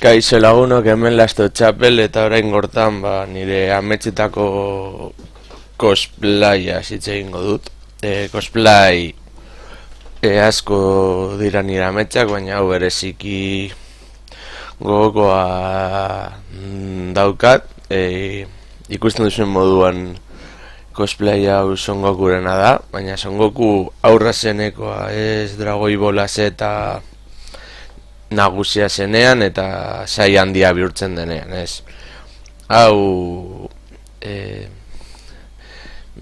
Kaixo lagunok, hemen Lasto Txapel eta orain gortan nire ametsetako cosplaya hitz egingo dut. Cosplay asko dira nire ametsak, baina hau bereziki gogokoa daukat. Ikusten duzuen moduan cosplay hau Son Gokurena da, baina Son Goku aurra zenekoa, ez Dragoi Bola Z nagusia zenean eta sai handia bihurtzen denean, ez. Hau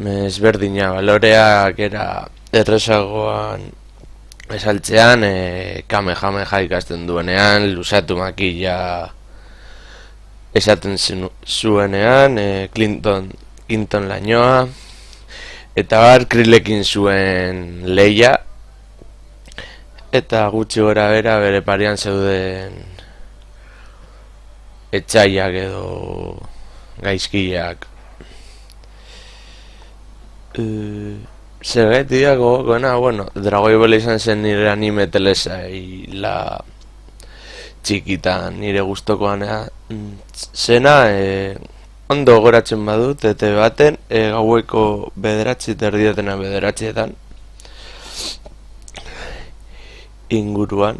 ezberdina, baloreak era erresagoan esaltzean, Kamehameha ikasten duenean, lusatu makila esaten zuenean, Clinton lainoa, eta Krillekin zuen leia, eta gutxi gora bera bere parean zeuden etxaiak edo gaizkiak. Zergatia gogokoena, Dragoi Bola izan zen nire anime telesaila txikitan nire gustokoan zena, ondo goratzen badut, ete baten, gaueko 9 terdietena 9etan inguruan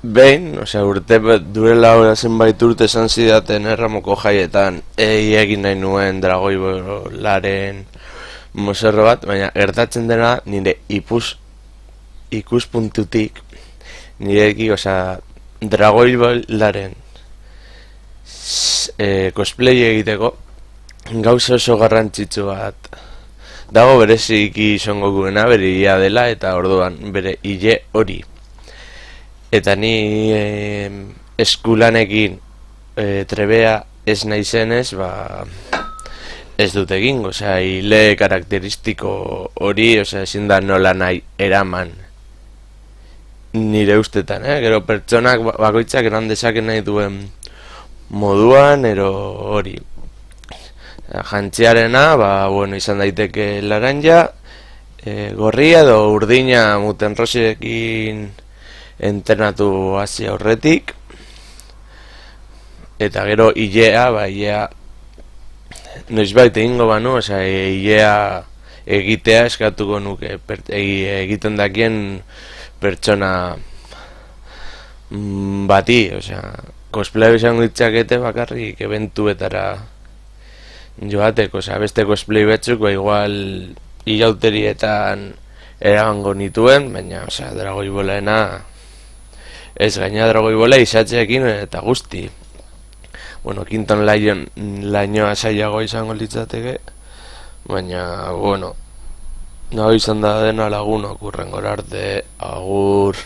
behin, urte duela zenbait urte esan zidaten Erramoko jaietan egin nahi nuen Dragoi Bolaren mozorro bat, baina gertatzen dena nire ikuspuntutik nireki, Dragoi Bolaren cosplay egiteko gauza oso garrantzitsu bat dago, bereziki Son Gokuena bere ia dela, eta orduan bere ile hori. Eta ni eskulanekin trebea ez naizenez, ez dut egingo, hile karakteristiko hori, ezin da nola nahi eraman nire ustetan, gero pertsonak bakoitzak eran dezaken nahi duen moduan, ero hori. Jantziarena, izan daiteke laranja, gorria edo urdina muten rosirekin entrenatu hasi aurretik, eta gero ilea, ilea noizbait egingo banu, ilea egitea eskatuko nuke egiten dakien pertsona bati, cosplay izango ditzakete bakarrik eventuetara joateko, beste cosplay batzuk igual ilauterietan eragango nituen, baina Dragoi Bolaena ez, gaina Dragoi Bola izatzeekin eta guzti. Clinton lainoa saiago izango litzateke, baina, nahi izan da dena lagunok, hurrengora arte, agur.